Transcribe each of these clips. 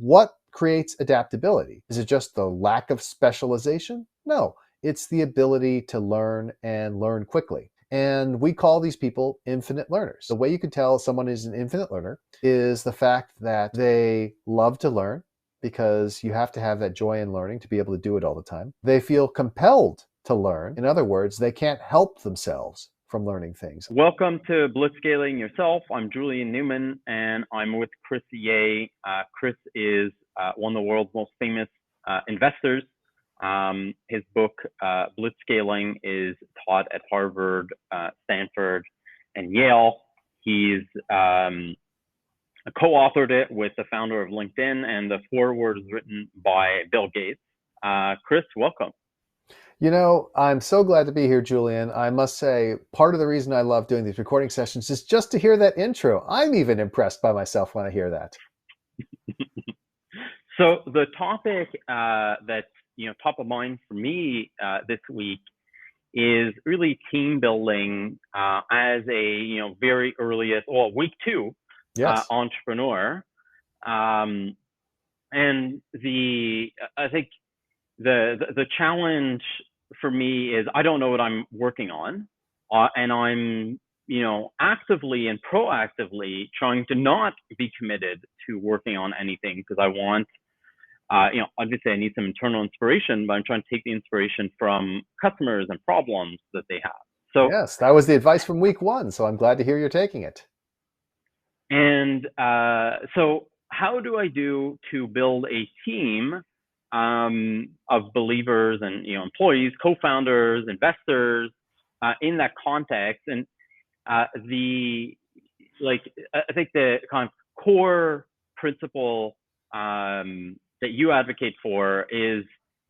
what creates adaptability? Is it just the lack of specialization? No, it's the ability to learn and learn quickly. And we call these people infinite learners. The way you can tell someone is an infinite learner is the fact that they love to learn, because you have to have that joy in learning to be able to do it all the time. They feel compelled to learn. In other words, they can't help themselves from learning things. Welcome to Blitzscaling Yourself. I'm Julien Newman, and I'm with Chris Ye. Chris is one of the world's most famous investors. His book, Blitzscaling, is taught at Harvard, Stanford, and Yale. He's co-authored it with the founder of LinkedIn, and the foreword is written by Bill Gates. Chris, welcome. You know, I'm so glad to be here, Julien. I must say, part of the reason I love doing these recording sessions is just to hear that intro. I'm even impressed by myself when I hear that. So the topic that's top of mind for me this week is really team building as a very earliest, week two, yes. Entrepreneur. And I think the challenge for me is I don't know what I'm working on, and I'm actively and proactively trying to not be committed to working on anything, because I want obviously I need some internal inspiration, but I'm trying to take the inspiration from customers and problems that they have. So yes, that was the advice from week one. So I'm glad to hear you're taking it. And so how do I do to build a team of believers and employees, co-founders, investors in that context? And I think the kind of core principle that you advocate for is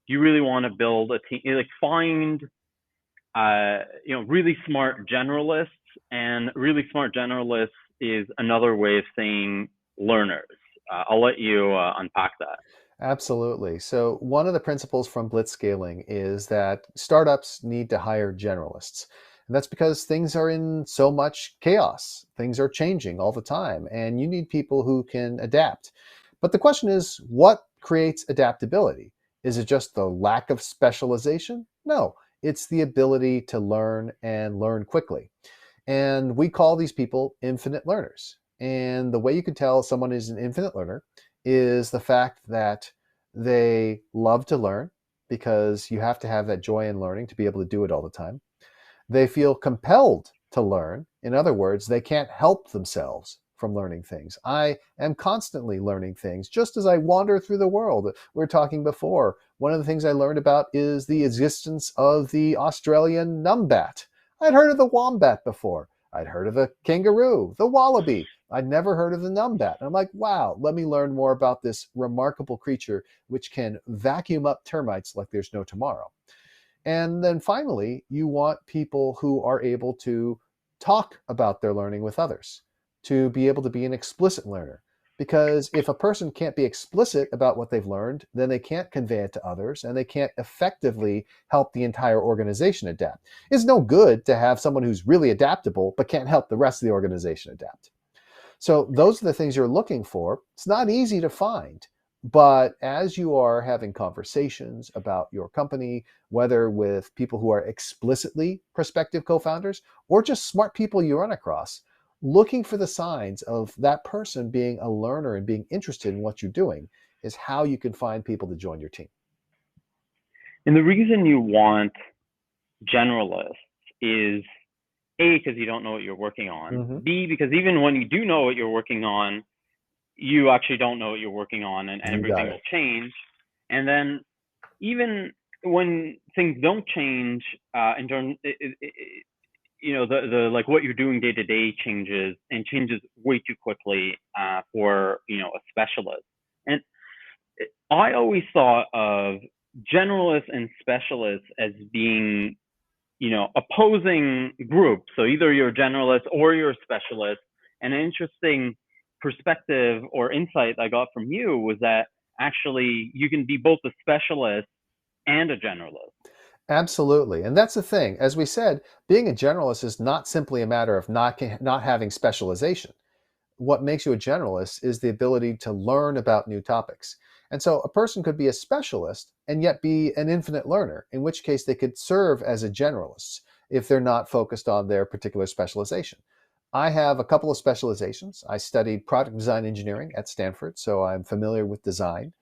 you really want to build a team, find really smart generalists, and really smart generalists is another way of saying learners. I'll let you unpack that. Absolutely. So one of the principles from Blitzscaling is that startups need to hire generalists. And that's because things are in so much chaos. Things are changing all the time, and you need people who can adapt. But the question is, what creates adaptability? Is it just the lack of specialization? No, it's the ability to learn and learn quickly. And we call these people infinite learners. And the way you can tell someone is an infinite learner is the fact that they love to learn, because you have to have that joy in learning to be able to do it all the time. They feel compelled to learn. In other words, they can't help themselves from learning things. I am constantly learning things just as I wander through the world. We were talking before. One of the things I learned about is the existence of the Australian numbat. I'd heard of the wombat before. I'd heard of the kangaroo, the wallaby. I'd never heard of the numbat. And I'm like, wow, let me learn more about this remarkable creature which can vacuum up termites like there's no tomorrow. And then finally, you want people who are able to talk about their learning with others, to be able to be an explicit learner. Because if a person can't be explicit about what they've learned, then they can't convey it to others, and they can't effectively help the entire organization adapt. It's no good to have someone who's really adaptable but can't help the rest of the organization adapt. So those are the things you're looking for. It's not easy to find, but as you are having conversations about your company, whether with people who are explicitly prospective co-founders or just smart people you run across, looking for the signs of that person being a learner and being interested in what you're doing is how you can find people to join your team. And the reason you want generalists is A, because you don't know what you're working on. Mm-hmm. B, because even when you do know what you're working on, you actually don't know what you're working on, and everything will change. And then even when things don't change, in terms, the like what you're doing day to day changes way too quickly for a specialist. And I always thought of generalists and specialists as being opposing groups. So either you're a generalist or you're a specialist. And an interesting perspective or insight I got from you was that actually you can be both a specialist and a generalist. Absolutely. And that's the thing. As we said, being a generalist is not simply a matter of not having specialization. what makes you a generalist is the ability to learn about new topics. And so a person could be a specialist and yet be an infinite learner, in which case they could serve as a generalist if they're not focused on their particular specialization. I have a couple of specializations. I studied product design engineering at Stanford, so I'm familiar with design.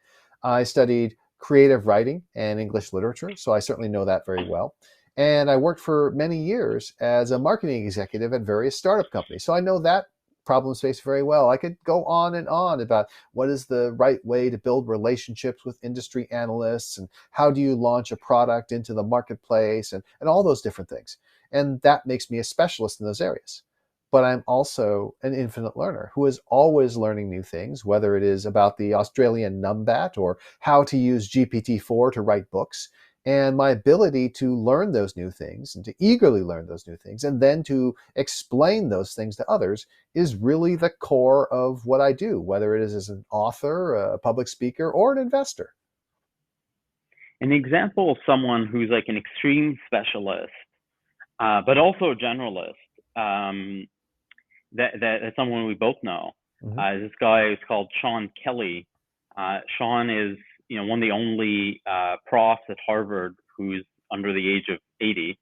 I studied creative writing and English literature, so I certainly know that very well. And I worked for many years as a marketing executive at various startup companies, so I know that problem space very well. I could go on and on about what is the right way to build relationships with industry analysts and how do you launch a product into the marketplace and all those different things. And that makes me a specialist in those areas. But I'm also an infinite learner who is always learning new things, whether it is about the Australian numbat or how to use GPT-4 to write books. And my ability to learn those new things and to eagerly learn those new things and then to explain those things to others is really the core of what I do, whether it is as an author, a public speaker, or an investor. An example of someone who's like an extreme specialist, but also a generalist, that's someone we both know. Mm-hmm. This guy is called Sean Kelly. Sean is, one of the only profs at Harvard who's under the age of 80.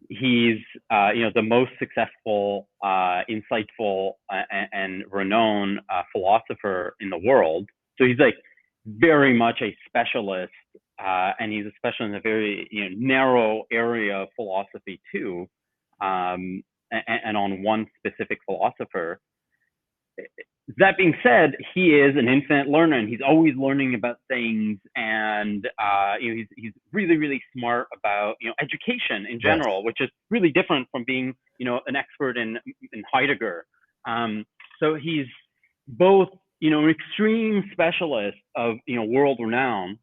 He's, the most successful, insightful, and renowned philosopher in the world. So he's like very much a specialist, and he's a specialist in a very narrow area of philosophy too. And on one specific philosopher. That being said, he is an infinite learner, and he's always learning about things. And he's really, really smart about education in Right. general, which is really different from being an expert in Heidegger. So he's both an extreme specialist of world renown,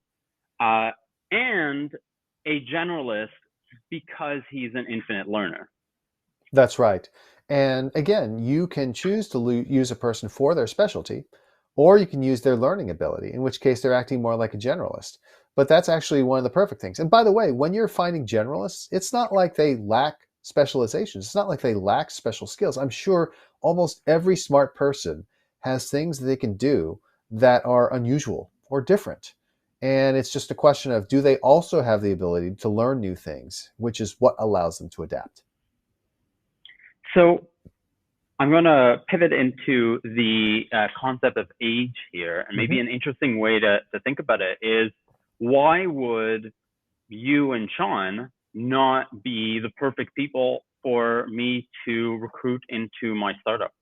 and a generalist because he's an infinite learner. That's right. And again, you can choose to use a person for their specialty, or you can use their learning ability, in which case they're acting more like a generalist. But that's actually one of the perfect things. And by the way, when you're finding generalists, it's not like they lack specializations. It's not like they lack special skills. I'm sure almost every smart person has things that they can do that are unusual or different. And it's just a question of, do they also have the ability to learn new things, which is what allows them to adapt. So I'm going to pivot into the concept of age here. And maybe Mm-hmm. an interesting way to think about it is, why would you and Sean not be the perfect people for me to recruit into my startup?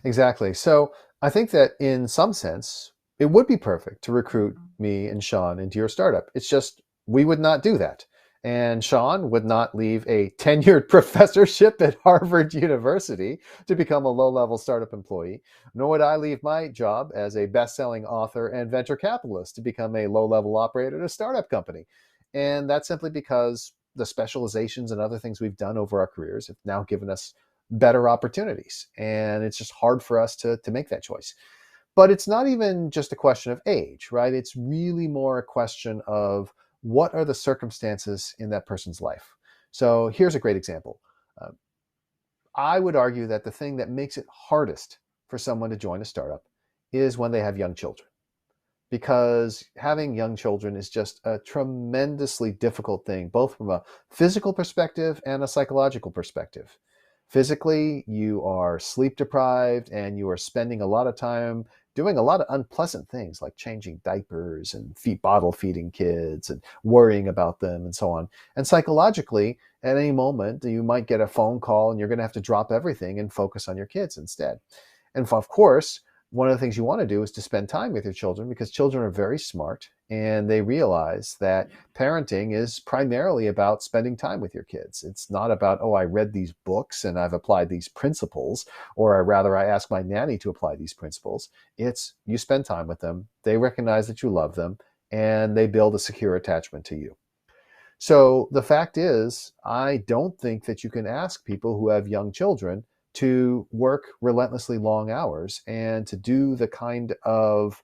Exactly. So I think that in some sense, it would be perfect to recruit me and Sean into your startup. It's just we would not do that. And Sean would not leave a tenured professorship at Harvard University to become a low-level startup employee, nor would I leave my job as a best-selling author and venture capitalist to become a low-level operator at a startup company. And that's simply because the specializations and other things we've done over our careers have now given us better opportunities. And it's just hard for us to make that choice. But it's not even just a question of age, right? It's really more a question of what are the circumstances in that person's life. So here's a great example. Uh, I would argue that the thing that makes it hardest for someone to join a startup is when they have young children, because having young children is just a tremendously difficult thing, both from a physical perspective and a psychological perspective. Physically, you are sleep deprived and you are spending a lot of time doing a lot of unpleasant things like changing diapers and bottle feeding kids and worrying about them and so on. And psychologically, at any moment, you might get a phone call and you're going to have to drop everything and focus on your kids instead. And of course, one of the things you want to do is to spend time with your children, because children are very smart and they realize that parenting is primarily about spending time with your kids. It's not about, oh, I read these books and I've applied these principles, or rather I asked my nanny to apply these principles. It's you spend time with them, they recognize that you love them, and they build a secure attachment to you. So the fact is, I don't think that you can ask people who have young children to work relentlessly long hours and to do the kind of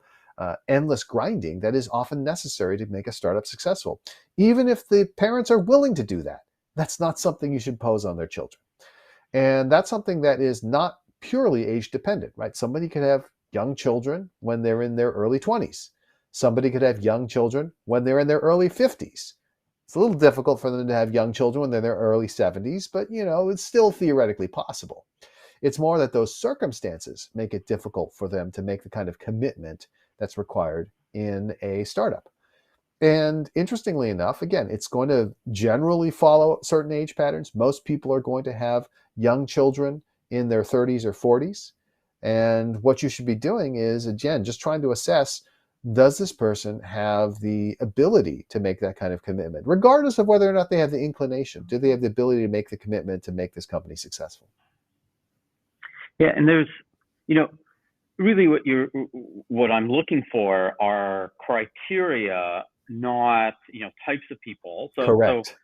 endless grinding that is often necessary to make a startup successful. Even if the parents are willing to do that, that's not something you should pose on their children. And that's something that is not purely age dependent, right? Somebody could have young children when they're in their early 20s. Somebody could have young children when they're in their early 50s. It's a little difficult for them to have young children when they're in their early 70s, but it's still theoretically possible. It's more that those circumstances make it difficult for them to make the kind of commitment that's required in a startup. And interestingly enough, again, it's going to generally follow certain age patterns. Most people are going to have young children in their 30s or 40s. And what you should be doing is, again, just trying to assess, does this person have the ability to make that kind of commitment, regardless of whether or not they have the inclination? Do they have the ability to make the commitment to make this company successful? Yeah, and there's, you know, really what I'm looking for are criteria, not types of people. So Correct.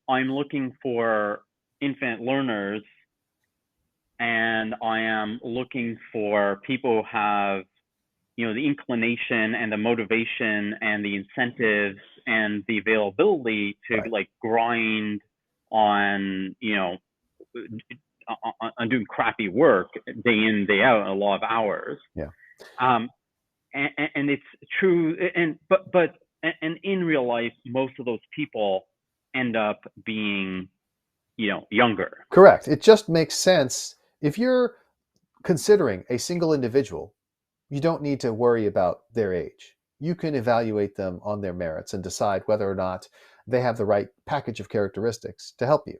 I'm looking for infinite learners, and I am looking for people who have the inclination and the motivation and the incentives and the availability to Right. like grind on on doing crappy work day in day out, a lot of hours. Yeah. um and it's true, and in real life most of those people end up being younger. Correct. It just makes sense. If you're considering a single individual, you don't need to worry about their age. You can evaluate them on their merits and decide whether or not they have the right package of characteristics to help you.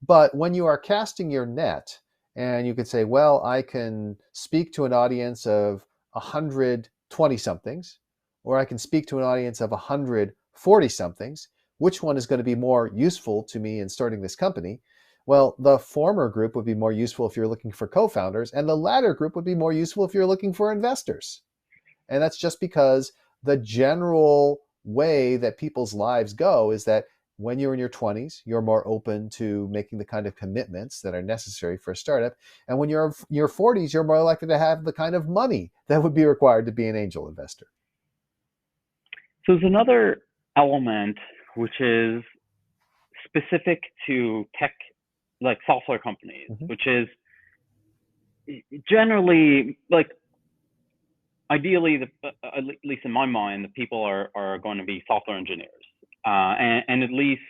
But when you are casting your net, and you could say, well, I can speak to an audience of 120 somethings, or I can speak to an audience of 140 somethings, which one is going to be more useful to me in starting this company? Well, the former group would be more useful if you're looking for co-founders, and the latter group would be more useful if you're looking for investors. And that's just because the general way that people's lives go is that when you're in your 20s, you're more open to making the kind of commitments that are necessary for a startup. And when you're in your 40s, you're more likely to have the kind of money that would be required to be an angel investor. So there's another element which is specific to tech, like software companies, Mm-hmm. which is generally like ideally, at least in my mind, the people are going to be software engineers, and at least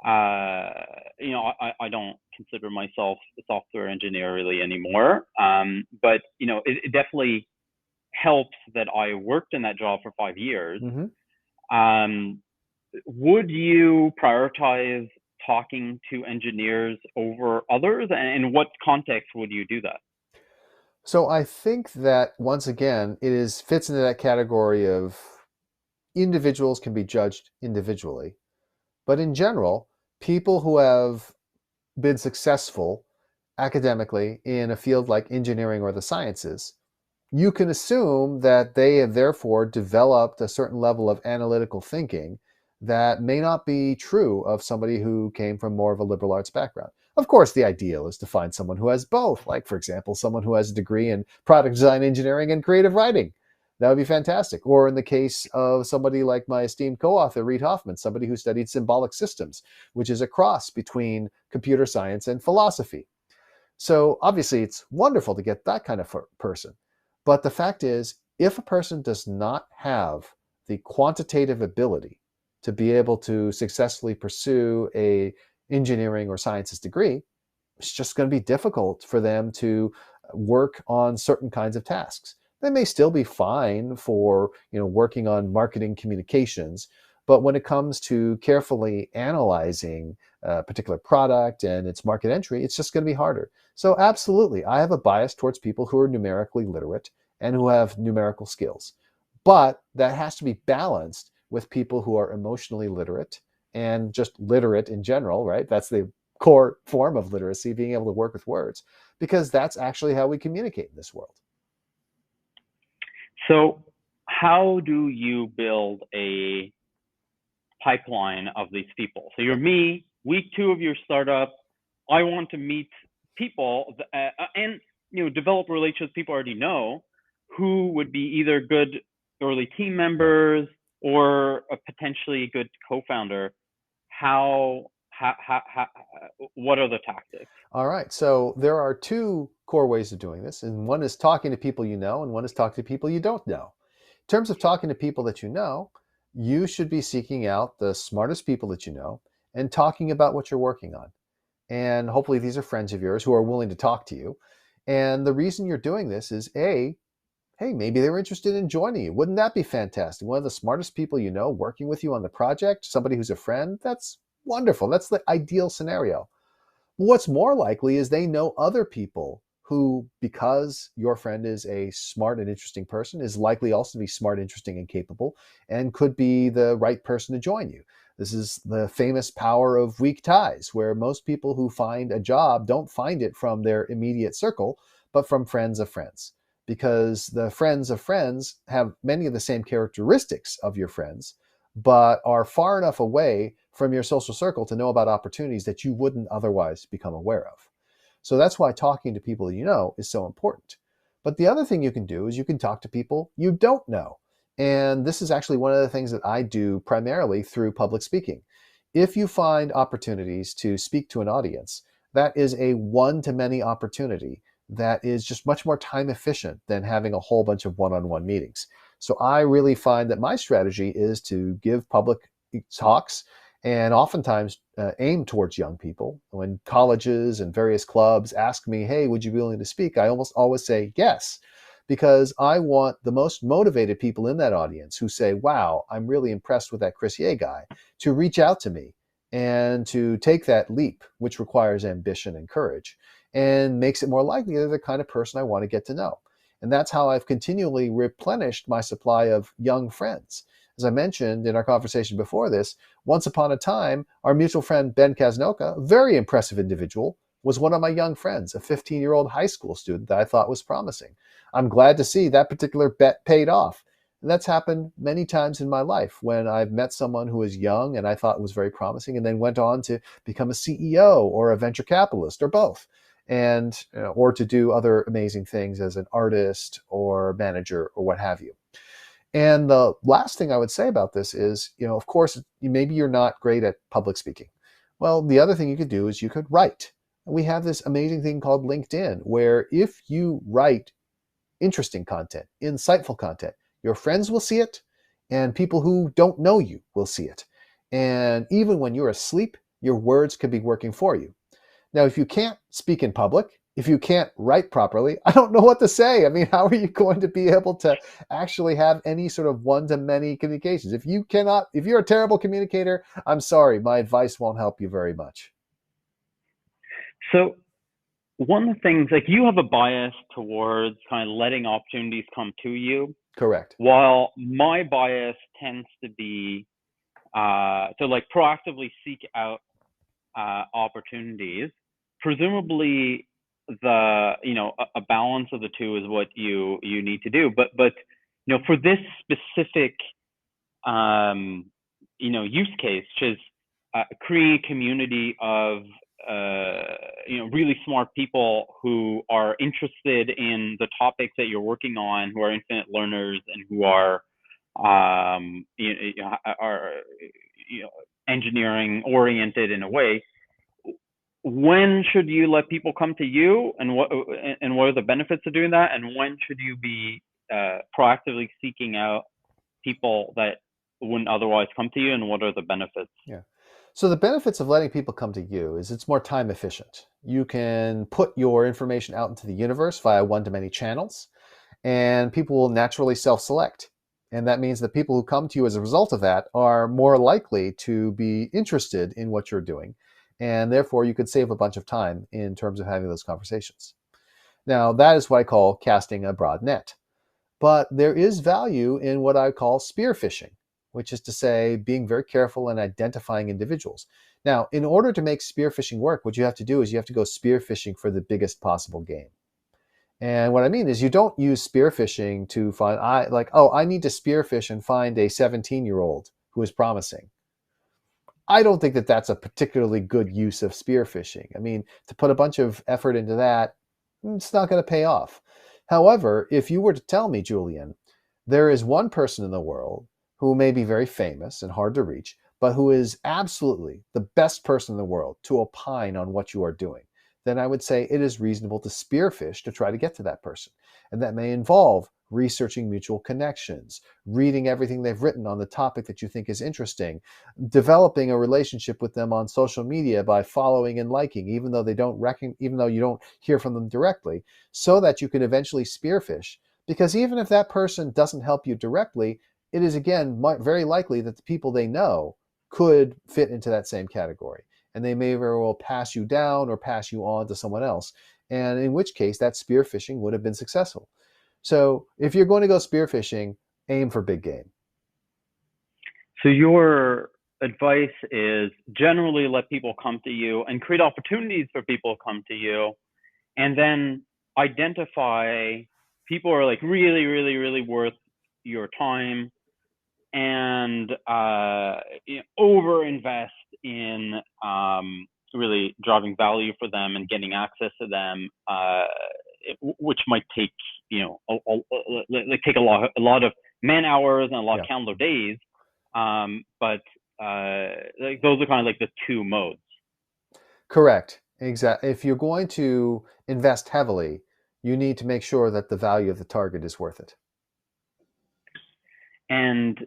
I don't consider myself a software engineer really anymore. But it definitely helps that I worked in that job for 5 years. Mm-hmm. Um, would you prioritize talking to engineers over others, and in what context would you do that? So I think that once again, fits into that category of individuals can be judged individually. But in general, people who have been successful academically in a field like engineering or the sciences, you can assume that they have therefore developed a certain level of analytical thinking that may not be true of somebody who came from more of a liberal arts background. Of course, the ideal is to find someone who has both, like, for example, someone who has a degree in product design engineering and creative writing. That would be fantastic. Or in the case of somebody like my esteemed co-author, Reid Hoffman, somebody who studied symbolic systems, which is a cross between computer science and philosophy. So obviously, it's wonderful to get that kind of person. But the fact is, if a person does not have the quantitative ability to be able to successfully pursue a engineering or sciences degree, it's just going to be difficult for them to work on certain kinds of tasks. They may still be fine for working on marketing communications, but when it comes to carefully analyzing a particular product and its market entry, it's just going to be harder. So absolutely, I have a bias towards people who are numerically literate and who have numerical skills. But that has to be balanced with people who are emotionally literate and just literate in general, right? That's the core form of literacy, being able to work with words, because that's actually how we communicate in this world. So how do you build a pipeline of these people? So you're me, week 2 of your startup. I want to meet people and develop relationships with people I already know who would be either good early team Right. members or a potentially good co-founder. How what are the tactics? All right. So there are two core ways of doing this, and one is talking to people you know, and one is talking to people you don't know. In terms of talking to people that you should be seeking out the smartest people that you know and talking about what you're working on. And hopefully these are friends of yours who are willing to talk to you. And the reason you're doing this is A, hey, maybe they're interested in joining you. Wouldn't that be fantastic? One of the smartest people you know working with you on the project, somebody who's a friend, that's wonderful. That's the ideal scenario. What's more likely is they know other people who, because your friend is a smart and interesting person, is likely also to be smart, interesting, and capable, and could be the right person to join you. This is the famous power of weak ties, where most people who find a job don't find it from their immediate circle, but from friends of friends. Because the friends of friends have many of the same characteristics of your friends, but are far enough away from your social circle to know about opportunities that you wouldn't otherwise become aware of. So that's why talking to people you know is so important. But the other thing you can do is you can talk to people you don't know. And this is actually one of the things that I do primarily through public speaking. If you find opportunities to speak to an audience, that is a one-to-many opportunity that is just much more time efficient than having a whole bunch of one-on-one meetings. So I really find that my strategy is to give public talks and oftentimes aim towards young people. When colleges and various clubs ask me, hey, would you be willing to speak? I almost always say yes, because I want the most motivated people in that audience who say, wow, I'm really impressed with that Chris Ye guy, to reach out to me and to take that leap, which requires ambition and courage, and makes it more likely they're the kind of person I want to get to know. And that's how I've continually replenished my supply of young friends. As I mentioned in our conversation before this, once upon a time, our mutual friend Ben Kaznoka, a very impressive individual, was one of my young friends, a 15-year-old high school student that I thought was promising. I'm glad to see that particular bet paid off. And that's happened many times in my life when I've met someone who was young and I thought was very promising and then went on to become a CEO or a venture capitalist or both, and or to do other amazing things as an artist or manager or what have you. And the last thing I would say about this is, of course, maybe you're not great at public speaking. Well, the other thing you could do is you could write. We have this amazing thing called LinkedIn, where if you write interesting content, insightful content, your friends will see it, and people who don't know you will see it. And even when you're asleep, your words could be working for you. Now, if you can't speak in public, if you can't write properly, I don't know what to say. I mean, how are you going to be able to actually have any sort of one-to-many communications? If you're a terrible communicator, I'm sorry, my advice won't help you very much. So one of the things, like, you have a bias towards kind of letting opportunities come to you, Correct. while my bias tends to be to like proactively seek out opportunities. Presumably, a balance of the two is what you need to do. But for this specific um, use case, which is creating a community of really smart people who are interested in the topics that you're working on, who are infinite learners, and who are are engineering oriented in a way. When should you let people come to you, and what are the benefits of doing that, and when should you be proactively seeking out people that wouldn't otherwise come to you, and what are the benefits? Yeah. So the benefits of letting people come to you is it's more time efficient. You can put your information out into the universe via one-to-many channels, and people will naturally self-select. And that means that people who come to you as a result of that are more likely to be interested in what you're doing. And therefore, you could save a bunch of time in terms of having those conversations. Now, that is what I call casting a broad net. But there is value in what I call spearfishing, which is to say being very careful in identifying individuals. Now, in order to make spearfishing work, what you have to do is you have to go spearfishing for the biggest possible game. And what I mean is you don't use spearfishing to find, I need to spearfish and find a 17-year-old who is promising. I don't think that that's a particularly good use of spearfishing. I mean, to put a bunch of effort into that, it's not going to pay off. However, if you were to tell me, Julien, there is one person in the world who may be very famous and hard to reach, but who is absolutely the best person in the world to opine on what you are doing, then I would say it is reasonable to spearfish to try to get to that person. And that may involve researching mutual connections, reading everything they've written on the topic that you think is interesting, developing a relationship with them on social media by following and liking, even though even though you don't hear from them directly, so that you can eventually spearfish. Because even if that person doesn't help you directly, it is again very likely that the people they know could fit into that same category. And they may very well pass you down or pass you on to someone else. And in which case, that spearfishing would have been successful. So if you're going to go spearfishing, aim for big game. So your advice is generally let people come to you and create opportunities for people to come to you, and then identify people who are like really, really, really worth your time, and over invest in really driving value for them and getting access to them, which might take take a lot of man hours and a lot of calendar days. But like those are kind of like the two modes. Correct. Exactly. If you're going to invest heavily, you need to make sure that the value of the target is worth it. And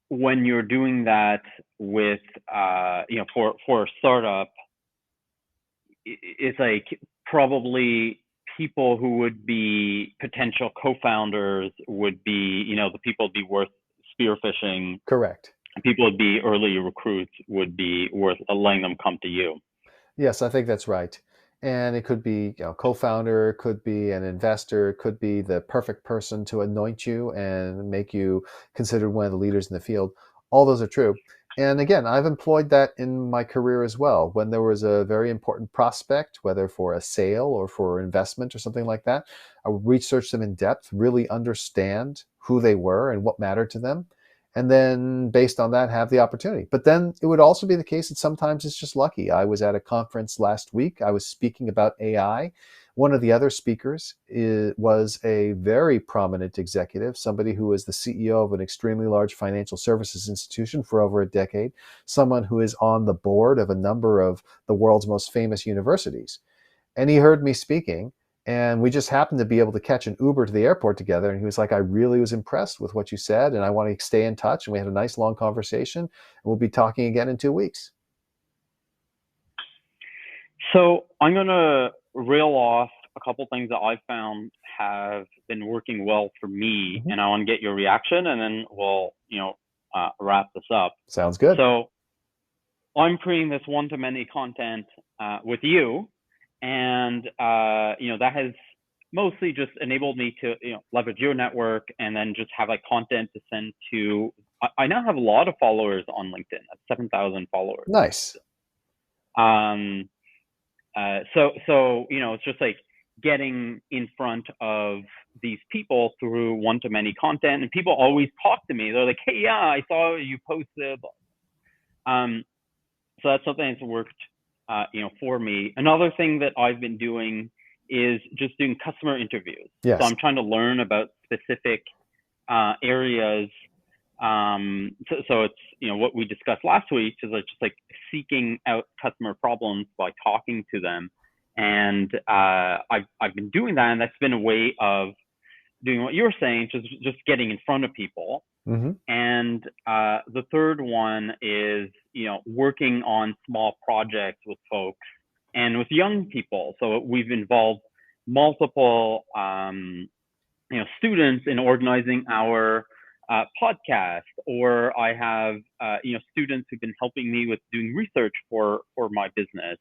when you're doing that with, for a startup, it's like probably people who would be potential co-founders would be, the people would be worth spearfishing. Correct. People would be early recruits would be worth letting them come to you. Yes, I think that's right. And it could be, co-founder, it could be an investor, it could be the perfect person to anoint you and make you considered one of the leaders in the field. All those are true. And again, I've employed that in my career as well. When there was a very important prospect, whether for a sale or for investment or something like that, I would research them in depth, really understand who they were and what mattered to them, and then based on that have the opportunity. But then it would also be the case that sometimes it's just lucky. I was at a conference last week. I was speaking about AI. One of the other speakers was a very prominent executive, somebody who was the CEO of an extremely large financial services institution for over a decade, someone who is on the board of a number of the world's most famous universities. And he heard me speaking, and we just happened to be able to catch an Uber to the airport together. And he was like, I really was impressed with what you said, and I want to stay in touch. And we had a nice long conversation, and we'll be talking again in 2 weeks. So I'm going to reel off a couple things that I've found have been working well for me, and I want to get your reaction, and then we'll, wrap this up. Sounds good. So I'm creating this one-to-many content with you, and that has mostly just enabled me to leverage your network and then just have like content to send to. I now have a lot of followers on LinkedIn. I have 7,000 followers. Nice. So it's just like getting in front of these people through one-to-many content, and people always talk to me. They're like, "Hey, yeah, I saw you posted." So that's something that's worked, for me. Another thing that I've been doing is just doing customer interviews. Yes. So I'm trying to learn about specific areas. So it's, what we discussed last week is just like seeking out customer problems by talking to them. And I've been doing that, and that's been a way of doing what you're saying, just getting in front of people. Mm-hmm. And the third one is, working on small projects with folks and with young people. So we've involved multiple, students in organizing our podcast, or I have, students who've been helping me with doing research for my business.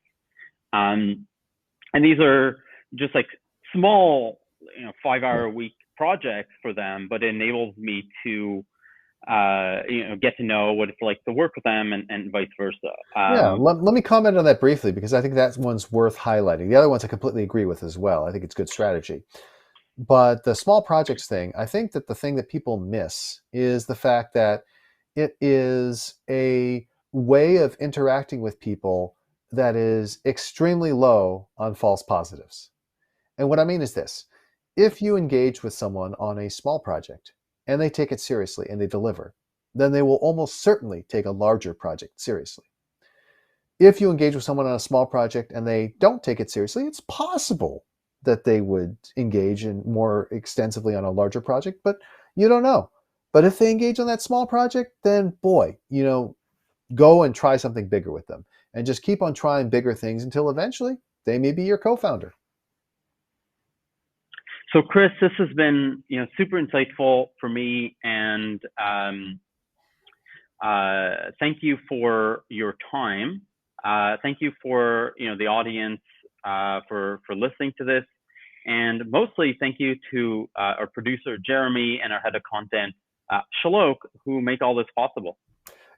And these are just like small, 5-hour a week projects for them, but it enables me to get to know what it's like to work with them, and vice versa. Let me comment on that briefly, because I think that one's worth highlighting. The other ones I completely agree with as well. I think it's good strategy. But the small projects thing, I think that the thing that people miss is the fact that it is a way of interacting with people that is extremely low on false positives. And what I mean is this: if you engage with someone on a small project and they take it seriously and they deliver, then they will almost certainly take a larger project seriously. If you engage with someone on a small project and they don't take it seriously, it's possible that they would engage in more extensively on a larger project, but you don't know. But if they engage on that small project, then boy, go and try something bigger with them and just keep on trying bigger things until eventually they may be your co-founder. So Chris, this has been super insightful for me, and thank you for your time. Thank you for the audience for listening to this, and mostly thank you to our producer Jeremy and our head of content Shalok, who make all this possible.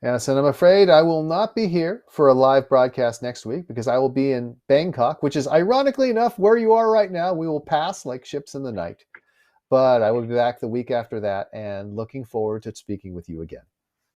Yes, and I'm afraid I will not be here for a live broadcast next week because I will be in Bangkok, which is ironically enough where you are right now. We will pass like ships in the night. But I will be back the week after that and looking forward to speaking with you again.